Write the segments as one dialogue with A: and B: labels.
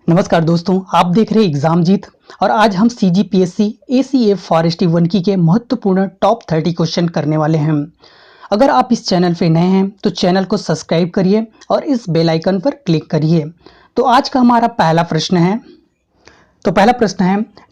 A: नमस्कार दोस्तों, आप देख रहे हैं एग्जाम जीत और आज हम CGPSC ACF फॉरेस्ट्री 1 की के महत्वपूर्ण टॉप 30 क्वेश्चन करने वाले हैं। अगर आप इस चैनल पे नए हैं तो चैनल को सब्सक्राइब करिए और इस बेल आइकन पर क्लिक करिए। तो आज का हमारा पहला प्रश्न है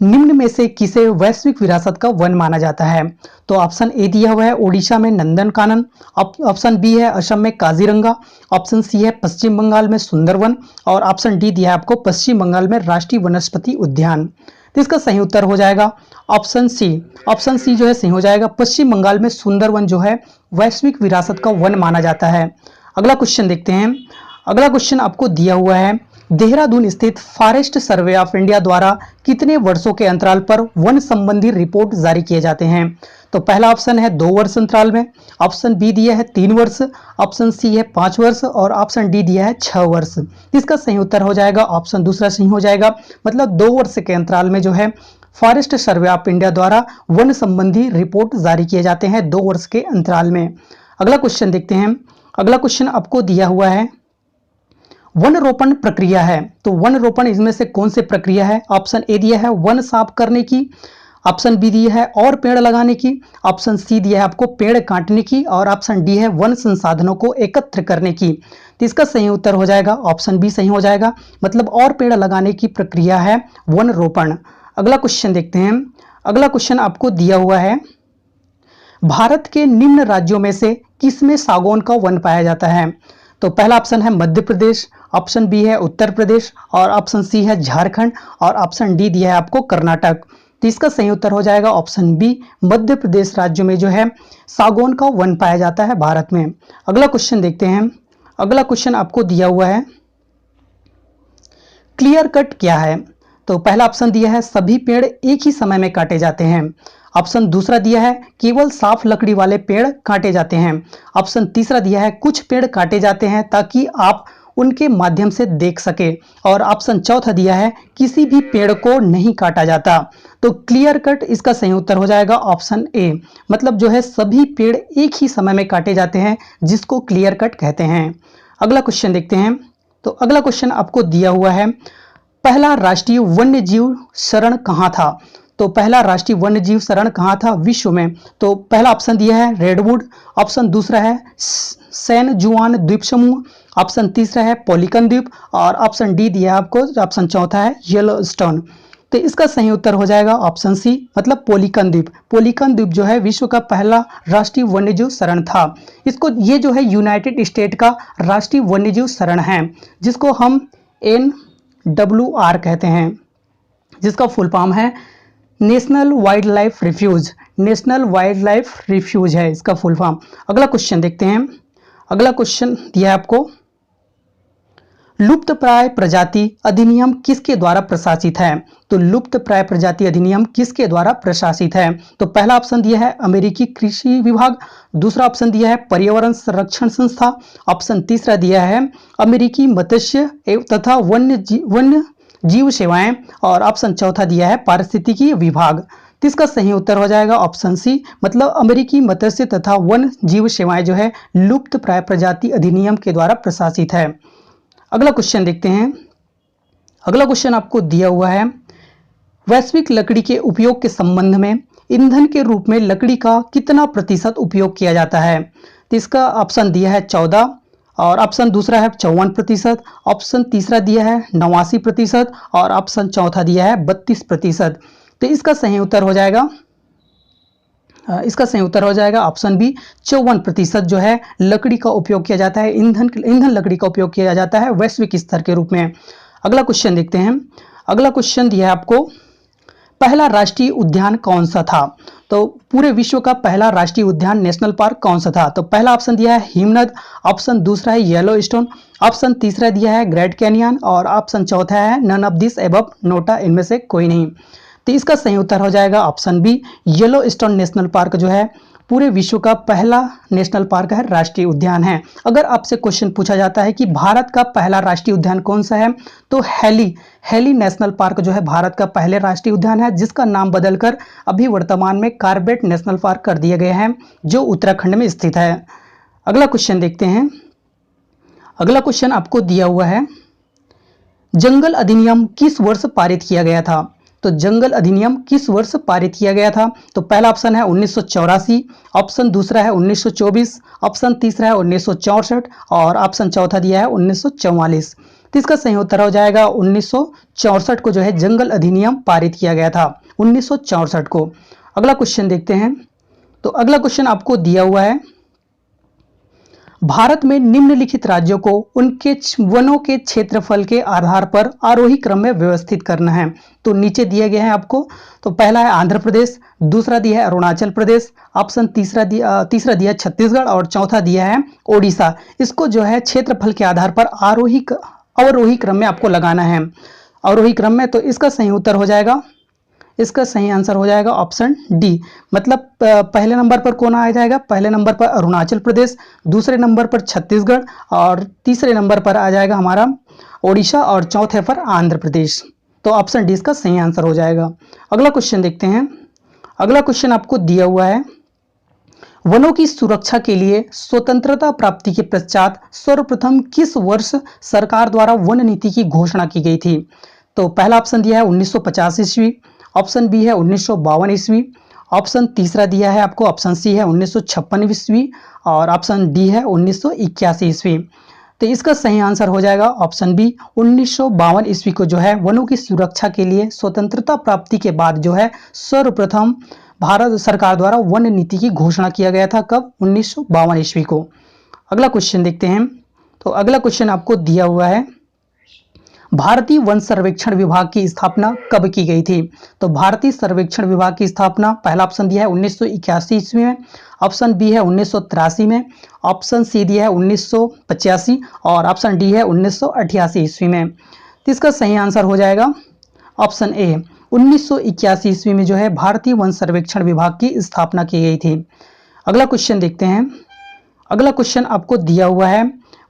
A: निम्न में से किसे वैश्विक विरासत का वन माना जाता है? तो ऑप्शन ए दिया हुआ है ओडिशा में नंदनकानन, ऑप्शन बी है असम में काजीरंगा, ऑप्शन सी है पश्चिम बंगाल में सुंदरवन और ऑप्शन डी दिया है आपको पश्चिम बंगाल में राष्ट्रीय वनस्पति उद्यान। तो इसका सही उत्तर हो जाएगा ऑप्शन सी। ऑप्शन सी जो है सही हो जाएगा। पश्चिम बंगाल में सुंदरवन जो है वैश्विक विरासत का वन माना जाता है। अगला क्वेश्चन देखते हैं। अगला क्वेश्चन आपको दिया हुआ है देहरादून स्थित फॉरेस्ट सर्वे ऑफ इंडिया द्वारा कितने वर्षों के अंतराल पर वन संबंधी रिपोर्ट जारी किए जाते हैं? तो पहला ऑप्शन है 2 वर्ष अंतराल में, ऑप्शन बी दिया है 3 वर्ष, ऑप्शन सी है 5 वर्ष और ऑप्शन डी दिया है 6 वर्ष। इसका सही उत्तर हो जाएगा ऑप्शन दूसरा सही हो जाएगा। मतलब 2 वर्ष के अंतराल में जो है फॉरेस्ट सर्वे ऑफ इंडिया द्वारा वन संबंधी रिपोर्ट जारी किए जाते हैं 2 वर्ष के अंतराल में। अगला क्वेश्चन देखते हैं। अगला क्वेश्चन आपको दिया हुआ है वन रोपण प्रक्रिया है। तो वन रोपण इसमें से कौन सी प्रक्रिया है? ऑप्शन ए दिया है वन साफ करने की, ऑप्शन बी दिया है और पेड़ लगाने की, ऑप्शन सी दिया है आपको पेड़ काटने की और ऑप्शन डी है वन संसाधनों को एकत्र करने की। तो इसका सही उत्तर हो जाएगा ऑप्शन बी सही हो जाएगा। मतलब और पेड़ लगाने की प्रक्रिया है वन रोपण। अगला क्वेश्चन देखते हैं। अगला क्वेश्चन आपको दिया हुआ है भारत के निम्न राज्यों में से किसमें सागौन का वन पाया जाता है? तो पहला ऑप्शन है मध्य प्रदेश, ऑप्शन बी है उत्तर प्रदेश और ऑप्शन सी है झारखंड और ऑप्शन डी दिया है आपको कर्नाटक। तो इसका सही उत्तर हो जाएगा ऑप्शन बी। मध्य प्रदेश राज्य में जो है सागौन का वन पाया जाता है भारत में। अगला क्वेश्चन देखते हैं। अगला क्वेश्चन आपको दिया हुआ है क्लियर कट क्या है? तो पहला ऑप्शन दिया है सभी पेड़ एक ही समय में काटे जाते हैं, ऑप्शन दूसरा दिया है केवल साफ लकड़ी वाले पेड़ काटे जाते हैं, ऑप्शन तीसरा दिया है कुछ पेड़ काटे जाते हैं ताकि आप उनके माध्यम से देख सके और ऑप्शन चौथा दिया है किसी भी पेड़ को नहीं काटा जाता। तो क्लियर कट इसका सही उत्तर हो जाएगा ऑप्शन ए। मतलब जो है सभी पेड़ एक ही समय में काटे जाते हैं जिसको क्लियर कट कहते हैं। अगला क्वेश्चन देखते हैं। तो अगला क्वेश्चन आपको दिया हुआ है पहला राष्ट्रीय वन्य जीव शरण कहाँ था? तो पहला राष्ट्रीय वन्य जीव शरण कहाँ था विश्व में? तो पहला ऑप्शन दिया है रेडवुड, ऑप्शन दूसरा है सैन जुआन द्वीप समूह, ऑप्शन तीसरा है पोलिकन द्वीप और ऑप्शन डी दिया है आपको ऑप्शन चौथा है येलोस्टोन। तो इसका सही उत्तर हो जाएगा ऑप्शन सी। मतलब पोलिकन द्वीप। पोलिकन द्वीप जो है विश्व का पहला राष्ट्रीय वन्यजीव शरण था। इसको ये जो है यूनाइटेड स्टेट का राष्ट्रीय वन्यजीव शरण है जिसको हम NWR कहते हैं, जिसका फुल फॉर्म है national wild life refuge. National wild life refuge है इसका फुल फॉर्म। अगला क्वेश्चन देखते हैं। अगला क्वेश्चन दिया है आपको लुप्त प्राय प्रजाति अधिनियम किसके द्वारा प्रशासित है? तो लुप्त प्राय प्रजाति अधिनियम किसके द्वारा प्रशासित है? तो पहला ऑप्शन दिया है अमेरिकी कृषि विभाग, दूसरा ऑप्शन दिया है पर्यावरण संरक्षण संस्था, ऑप्शन तीसरा दिया है अमेरिकी मत्स्य तथा वन्य जीव सेवाएं और ऑप्शन चौथा दिया है पारिस्थितिकी विभाग। तो इसका सही उत्तर हो जाएगा ऑप्शन सी। मतलब अमेरिकी मत्स्य तथा वन्य जीव सेवाएं जो है लुप्त प्राय प्रजाति अधिनियम के द्वारा प्रशासित है। अगला क्वेश्चन देखते हैं। अगला क्वेश्चन आपको दिया हुआ है वैश्विक लकड़ी के उपयोग के संबंध में ईंधन के रूप में लकड़ी का कितना प्रतिशत उपयोग किया जाता है? तो इसका ऑप्शन दिया है 14 और ऑप्शन दूसरा है 54%, ऑप्शन तीसरा दिया है 89% और ऑप्शन चौथा दिया है 32%। तो इसका सही उत्तर हो जाएगा ऑप्शन बी। 54% जो है लकड़ी का उपयोग किया जाता है, ईंधन लकड़ी का उपयोग किया जाता है वैश्विक स्तर के रूप में। अगला क्वेश्चन देखते हैं। अगला क्वेश्चन दिया है आपको पहला राष्ट्रीय उद्यान कौन सा था? तो पूरे विश्व का पहला राष्ट्रीय उद्यान नेशनल पार्क कौन सा था? तो पहला ऑप्शन दिया है हिमनद, ऑप्शन दूसरा है येलोस्टोन, ऑप्शन तीसरा दिया है ग्रैंड कैनियन और ऑप्शन चौथा है none of this above NOTA, इनमें से कोई नहीं। तो इसका सही उत्तर हो जाएगा option B. Yellowstone national park जो है पूरे विश्व का पहला नेशनल पार्क है, राष्ट्रीय उद्यान है। अगर आपसे क्वेश्चन पूछा जाता है कि भारत का पहला राष्ट्रीय उद्यान कौन सा है, तो हेली नेशनल पार्क जो है भारत का पहले राष्ट्रीय उद्यान है, जिसका नाम बदलकर अभी वर्तमान में कार्बेट नेशनल पार्क कर दिए गए हैं, जो उत्तराखंड में स्थित है। अगला क्वेश्चन देखते हैं। अगला क्वेश्चन आपको दिया हुआ है जंगल अधिनियम किस वर्ष पारित किया गया था? तो जंगल अधिनियम किस वर्ष पारित किया गया था? तो पहला ऑप्शन है 1984, ऑप्शन दूसरा है 1924, ऑप्शन तीसरा है 1964 और ऑप्शन चौथा दिया है 1944। तो इसका सही उत्तर हो जाएगा 1964 को जो है जंगल अधिनियम पारित किया गया था 1964 को। अगला क्वेश्चन देखते हैं। तो अगला क्वेश्चन आपको दिया हुआ है, भारत में निम्नलिखित राज्यों को उनके वनों के क्षेत्रफल के आधार पर आरोही क्रम में व्यवस्थित करना है। तो नीचे दिए गए हैं आपको। तो पहला है आंध्र प्रदेश, दूसरा दिया है अरुणाचल प्रदेश, ऑप्शन तीसरा दिया छत्तीसगढ़ और चौथा दिया है ओडिशा। इसको जो है क्षेत्रफल के आधार पर अवरोही क्रम में आपको लगाना है, अवरोही क्रम में। तो इसका सही उत्तर हो जाएगा, इसका सही आंसर हो जाएगा ऑप्शन डी। मतलब पहले नंबर पर कौन आ जाएगा? पहले नंबर पर अरुणाचल प्रदेश, दूसरे नंबर पर छत्तीसगढ़ और तीसरे नंबर पर आ जाएगा हमारा ओडिशा और चौथे पर आंध्र प्रदेश। तो ऑप्शन डी इसका सही आंसर हो जाएगा। अगला क्वेश्चन देखते हैं। अगला क्वेश्चन आपको दिया हुआ है, वनों की सुरक्षा के लिए स्वतंत्रता प्राप्ति के पश्चात सर्वप्रथम किस वर्ष सरकार द्वारा वन नीति की घोषणा की गई थी? तो पहला ऑप्शन दिया है 1950 ईस्वी, ऑप्शन बी है 1952 ईस्वी, ऑप्शन तीसरा दिया है आपको ऑप्शन सी है 1956 ईस्वी और ऑप्शन डी है 1981 ईस्वी। तो इसका सही आंसर हो जाएगा ऑप्शन बी 1952 ईस्वी को जो है वनों की सुरक्षा के लिए स्वतंत्रता प्राप्ति के बाद जो है सर्वप्रथम भारत सरकार द्वारा वन नीति की घोषणा किया गया था। कब? 1952 ईस्वी को। अगला क्वेश्चन देखते हैं। तो अगला क्वेश्चन आपको दिया हुआ है, भारतीय वन सर्वेक्षण विभाग की स्थापना कब की गई थी? तो भारतीय सर्वेक्षण विभाग की स्थापना पहला ऑप्शन दिया है 1981 ईस्वी में, ऑप्शन बी है 1983 में, ऑप्शन सी दिया है 1985 और ऑप्शन डी है 1988 ईस्वी में। तो इसका सही आंसर हो जाएगा ऑप्शन ए 1981 ईस्वी में जो है भारतीय वन सर्वेक्षण विभाग की स्थापना की गई थी। अगला क्वेश्चन देखते हैं। अगला क्वेश्चन आपको दिया हुआ है,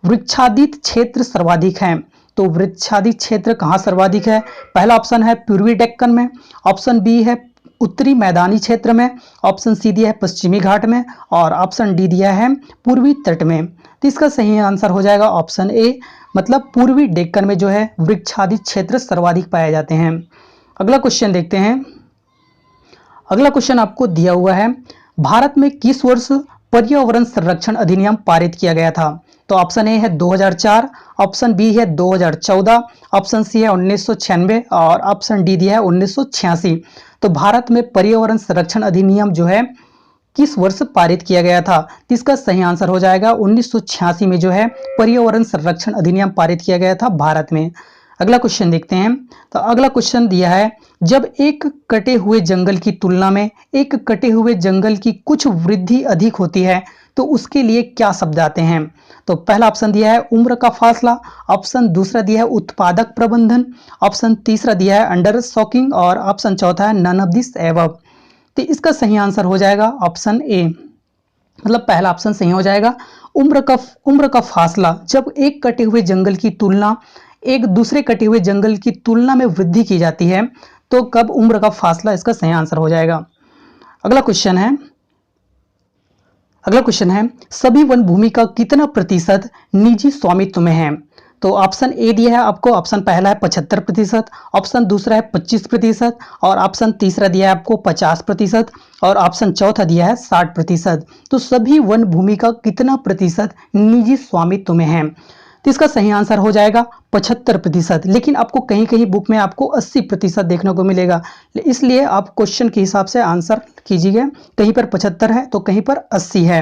A: वृक्षादित क्षेत्र सर्वाधिक है। तो वृक्षादित क्षेत्र कहाँ सर्वाधिक है? पहला ऑप्शन है पूर्वी डेक्कन में, ऑप्शन बी है उत्तरी मैदानी क्षेत्र में, ऑप्शन सी दिया है पश्चिमी घाट में और ऑप्शन डी दिया है पूर्वी तट में। तो इसका सही आंसर हो जाएगा ऑप्शन ए, मतलब पूर्वी डेक्कन में जो है वृक्षादित क्षेत्र सर्वाधिक पाए जाते हैं। अगला क्वेश्चन देखते हैं। अगला क्वेश्चन आपको दिया हुआ है, भारत में किस वर्ष पर्यावरण संरक्षण अधिनियम पारित किया गया था? तो ऑप्शन ए है 2004, ऑप्शन बी है 2014, ऑप्शन सी है 1996 और ऑप्शन डी दिया है 1986। तो भारत में पर्यावरण संरक्षण अधिनियम जो है किस वर्ष पारित किया गया था? इसका सही आंसर हो जाएगा 1986 में जो है पर्यावरण संरक्षण अधिनियम पारित किया गया था भारत में। अगला क्वेश्चन देखते हैं। तो अगला क्वेश्चन दिया है, जब एक कटे हुए जंगल की तुलना में एक कटे हुए जंगल की कुछ वृद्धि अधिक होती है तो उसके लिए क्या शब्द आते हैं? तो पहला ऑप्शन दिया है उम्र का फासला, ऑप्शन दूसरा दिया है उत्पादक प्रबंधन, ऑप्शन तीसरा दिया है अंडर शॉकिंग और ऑप्शन चौथा है नन ऑफ दिस एबव। तो इसका सही आंसर हो जाएगा ऑप्शन ए, मतलब पहला ऑप्शन सही हो जाएगा। उम्र का फासला, जब एक कटे हुए जंगल की तुलना एक दूसरे कटे हुए जंगल की तुलना में वृद्धि की जाती है तो कब उम्र का फासला, इसका सही आंसर हो जाएगा। अगला क्वेश्चन है सभी वन भूमि का कितना प्रतिशत निजी स्वामित्व में है? तो ऑप्शन ए दिया है आपको, ऑप्शन पहला है 75%, ऑप्शन दूसरा है 25% और ऑप्शन तीसरा दिया है आपको 50% और ऑप्शन चौथा दिया है 60%। तो सभी वन भूमि का कितना प्रतिशत निजी स्वामित्व में है? तो इसका सही आंसर हो जाएगा 75%। लेकिन आपको कहीं कहीं बुक में आपको 80% देखने को मिलेगा, इसलिए आप क्वेश्चन के हिसाब से आंसर कीजिएगा। कहीं पर 75 है तो कहीं पर 80 है,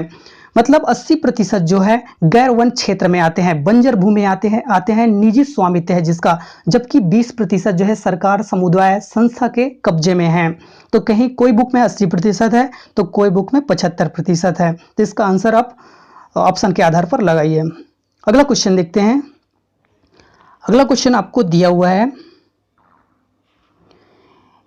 A: मतलब 80% जो है गैर वन क्षेत्र में आते हैं, बंजर भूमि आते हैं निजी स्वामित्व है जिसका, जबकि 20% जो है सरकार समुदाय संस्था के कब्जे में है। तो कहीं कोई बुक में 80% है तो कोई बुक में 75% है। तो इसका आंसर आप ऑप्शन के आधार पर लगाइए। अगला क्वेश्चन देखते हैं। अगला क्वेश्चन आपको दिया हुआ है,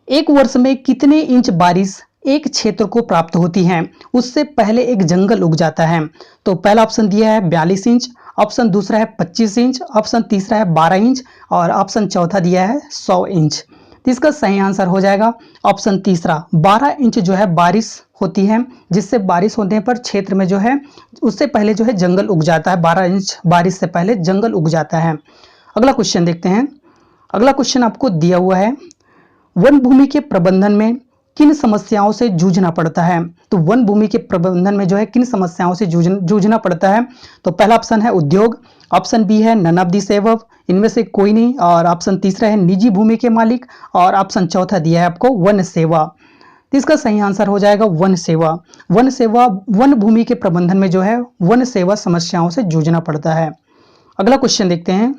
A: एक वर्ष में कितने इंच बारिश एक क्षेत्र को प्राप्त होती है उससे पहले एक जंगल उग जाता है? तो पहला ऑप्शन दिया है 42 इंच, ऑप्शन दूसरा है 25 इंच, ऑप्शन तीसरा है 12 इंच और ऑप्शन चौथा दिया है 100 इंच। तो इसका सही आंसर हो जाएगा ऑप्शन तीसरा, 12 इंच जो है बारिश होती है, जिससे बारिश होने पर क्षेत्र में जो है उससे पहले जो है जंगल उग जाता है। 12 इंच बारिश से पहले जंगल उग जाता है। अगला क्वेश्चन देखते हैं। अगला क्वेश्चन आपको दिया हुआ है, वन भूमि के प्रबंधन में किन समस्याओं से जूझना पड़ता है। तो वन भूमि के प्रबंधन में जो है किन समस्याओं से जूझना पड़ता है। तो पहला ऑप्शन है उद्योग, ऑप्शन बी है नन ऑफ दिस एबव, इनमें से कोई नहीं, और ऑप्शन तीसरा है निजी भूमि के मालिक, और ऑप्शन चौथा दिया है आपको वन सेवा। तो इसका सही आंसर हो जाएगा वन सेवा। वन सेवा वन भूमि के प्रबंधन में जो है वन सेवा समस्याओं से जूझना पड़ता है। अगला क्वेश्चन देखते हैं।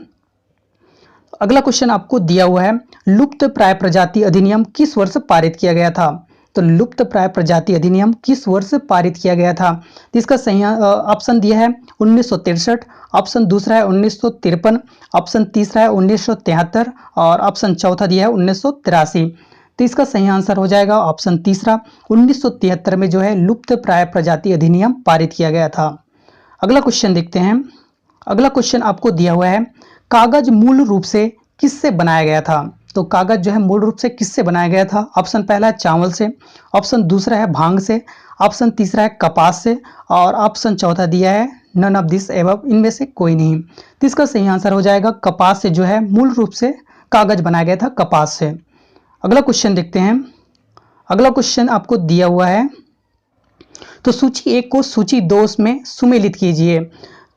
A: अगला क्वेश्चन आपको दिया हुआ है, लुप्त प्राय प्रजाति अधिनियम किस वर्ष पारित किया गया था। तो लुप्त प्राय प्रजाति अधिनियम किस वर्ष पारित किया गया था। तो इसका सही ऑप्शन दिया है 1963, ऑप्शन दूसरा है 1953, ऑप्शन तीसरा है 1973, और ऑप्शन चौथा दिया है 1983। तो इसका सही आंसर हो जाएगा ऑप्शन तीसरा, 1973 में जो है लुप्त प्राय प्रजाति अधिनियम पारित किया गया था। अगला क्वेश्चन देखते हैं। अगला क्वेश्चन आपको दिया हुआ है, कागज मूल रूप से किससे बनाया गया था। तो कागज जो है मूल रूप से किससे बनाया गया था। ऑप्शन पहला है चावल से, ऑप्शन दूसरा है भांग से, ऑप्शन तीसरा है कपास से, और ऑप्शन चौथा दिया है नन ऑफ दिस एबव, इनमें से कोई नहीं। तो इसका सही आंसर हो जाएगा कपास से जो है मूल रूप से कागज बनाया गया था, कपास से। अगला क्वेश्चन देखते हैं। अगला क्वेश्चन आपको दिया हुआ है, तो सूची 1 को सूची 2 में सुमेलित कीजिए।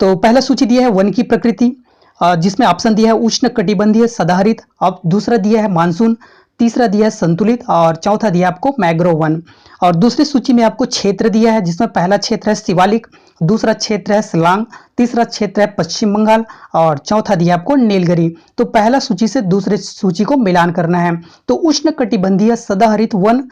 A: तो पहला सूची दिया है वन की प्रकृति, जिसमें ऑप्शन दिया है उष्ण कटिबंधीय सदाहरित, अब दूसरा दिया है मानसून, तीसरा दिया है संतुलित, और चौथा दिया है आपको मैग्रोव वन। और दूसरी सूची में आपको क्षेत्र दिया है, जिसमें पहला क्षेत्र है शिवालिक, दूसरा क्षेत्र है शिलांग, तीसरा क्षेत्र है पश्चिम बंगाल, और चौथा दिया आपको नीलगिरी। तो पहला सूची से दूसरे सूची को मिलान करना है। तो उष्ण कटिबंधीय सदाहरित वन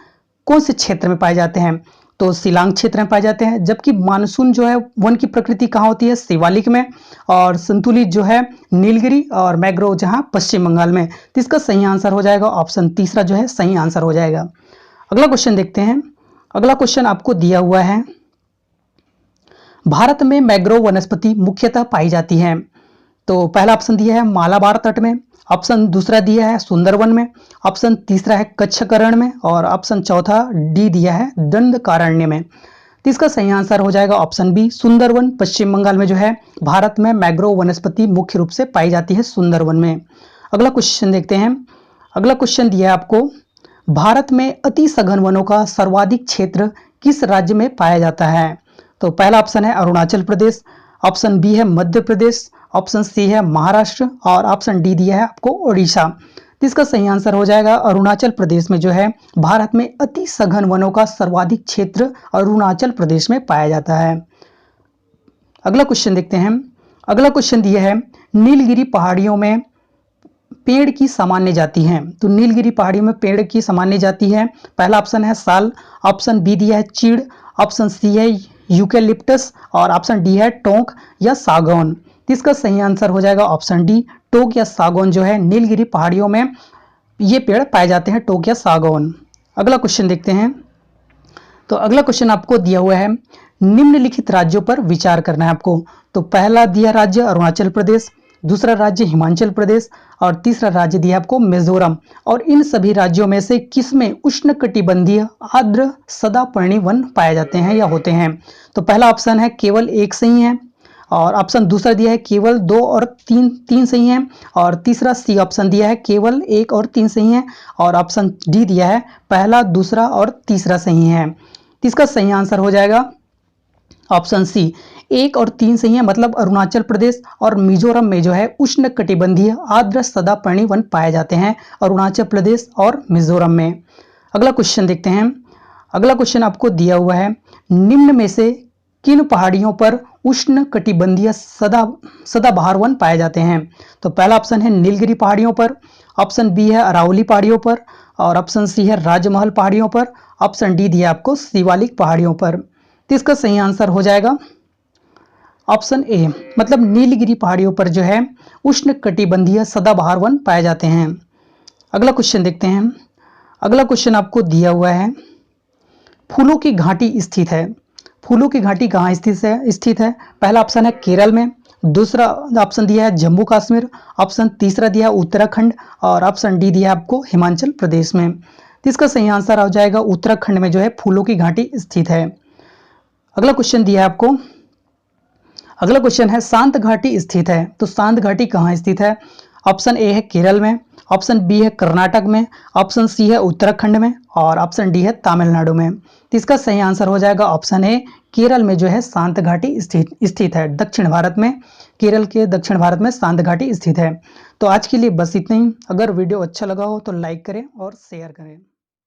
A: कौन से क्षेत्र में पाए जाते हैं। तो शिलांग क्षेत्र में पाए जाते हैं, जबकि मानसून जो है वन की प्रकृति कहाँ होती है, शिवालिक में, और संतुलित जो है नीलगिरी, और मैग्रोव जहाँ पश्चिम बंगाल में। तो इसका सही आंसर हो जाएगा ऑप्शन तीसरा जो है सही आंसर हो जाएगा। अगला क्वेश्चन देखते हैं। अगला क्वेश्चन आपको दिया हुआ है, भारत में मैग्रोव वनस्पति मुख्यतः पाई जाती है। तो पहला ऑप्शन दिया है मालाबार तट में, ऑप्शन दूसरा दिया है सुंदरवन में, ऑप्शन तीसरा है कच्छकरण में, और ऑप्शन चौथा डी दिया है दंडकारण्य में। तो इसका सही आंसर हो जाएगा ऑप्शन बी, सुंदरवन, पश्चिम बंगाल में जो है भारत में मैग्रोव वनस्पति मुख्य रूप से पाई जाती है सुंदरवन में। अगला क्वेश्चन देखते हैं। अगला क्वेश्चन दिया है आपको, भारत में अति सघन वनों का सर्वाधिक क्षेत्र किस राज्य में पाया जाता है। तो पहला ऑप्शन है अरुणाचल प्रदेश, ऑप्शन बी है मध्य प्रदेश, ऑप्शन सी है महाराष्ट्र, और ऑप्शन डी दिया है आपको ओडिशा। तो इसका सही आंसर हो जाएगा अरुणाचल प्रदेश में जो है भारत में अति सघन वनों का सर्वाधिक क्षेत्र अरुणाचल प्रदेश में पाया जाता है। अगला क्वेश्चन देखते हैं। अगला क्वेश्चन दिया है, नीलगिरी पहाड़ियों में पेड़ की सामान्य जाति हैं। तो नीलगिरी पहाड़ियों में पेड़ की सामान्य जाति है, पहला ऑप्शन है साल, ऑप्शन बी दिया है चीड़, ऑप्शन सी है यूकेलिप्टस, और ऑप्शन डी है टोंक या सागौन। इसका सही आंसर हो जाएगा ऑप्शन डी, टोक या सागौन जो है नीलगिरी पहाड़ियों में ये पेड़ पाए जाते हैं, टोक या सागौन। अगला क्वेश्चन देखते हैं। तो अगला क्वेश्चन आपको दिया हुआ है, निम्नलिखित राज्यों पर विचार करना है आपको। तो पहला दिया राज्य अरुणाचल प्रदेश, दूसरा राज्य हिमाचल प्रदेश, और तीसरा राज्य दिया आपको मिजोरम। और इन सभी राज्यों में से किसमें उष्णकटिबंधीय आर्द्र सदापर्णी वन पाए जाते हैं या होते हैं। तो पहला ऑप्शन है केवल एक सही है, और ऑप्शन दूसरा दिया है केवल 2 और 3 सही है, और तीसरा सी ऑप्शन दिया है केवल 1 और 3 सही है, और ऑप्शन डी दिया है पहला, दूसरा और तीसरा सही है। इसका सही आंसर हो जाएगा ऑप्शन सी, 1 और 3 सही है, मतलब अरुणाचल प्रदेश और मिजोरम में जो है उष्ण कटिबंधीय आर्द्र सदापर्णी वन पाए जाते हैं, अरुणाचल प्रदेश और मिजोरम में। अगला क्वेश्चन देखते हैं। अगला क्वेश्चन आपको दिया हुआ है, निम्न में से किन पहाड़ियों पर उष्ण कटिबंधीय सदाबहार वन पाए जाते हैं। तो पहला ऑप्शन है नीलगिरी पहाड़ियों पर, ऑप्शन बी है अरावली पहाड़ियों पर, और ऑप्शन सी है राजमहल पहाड़ियों पर, ऑप्शन डी दिया आपको शिवालिक पहाड़ियों पर। तो इसका सही आंसर हो जाएगा ऑप्शन ए, मतलब नीलगिरी पहाड़ियों पर जो है उष्ण कटिबंधीय सदाबहार वन पाए जाते हैं। अगला क्वेश्चन देखते हैं। अगला क्वेश्चन आपको दिया हुआ है, फूलों की घाटी स्थित है। फूलों की घाटी कहाँ स्थित है। पहला ऑप्शन है केरल में, दूसरा ऑप्शन दिया है जम्मू कश्मीर, ऑप्शन तीसरा दिया है उत्तराखंड, और ऑप्शन डी दिया है आपको हिमाचल प्रदेश में। तो इसका सही आंसर हो जाएगा उत्तराखंड में जो है फूलों की घाटी स्थित है। अगला क्वेश्चन दिया है आपको, अगला क्वेश्चन है शांत घाटी स्थित है। तो शांत घाटी कहाँ स्थित है। ऑप्शन ए है केरल में, ऑप्शन बी है कर्नाटक में, ऑप्शन सी है उत्तराखंड में और ऑप्शन डी है तमिलनाडु में। तो इसका सही आंसर हो जाएगा ऑप्शन ए, केरल में जो है शांत घाटी स्थित है। दक्षिण भारत में, केरल के दक्षिण भारत में शांत घाटी स्थित है। तो आज के लिए बस इतना ही। अगर वीडियो अच्छा लगा हो तो लाइक करें और शेयर करें।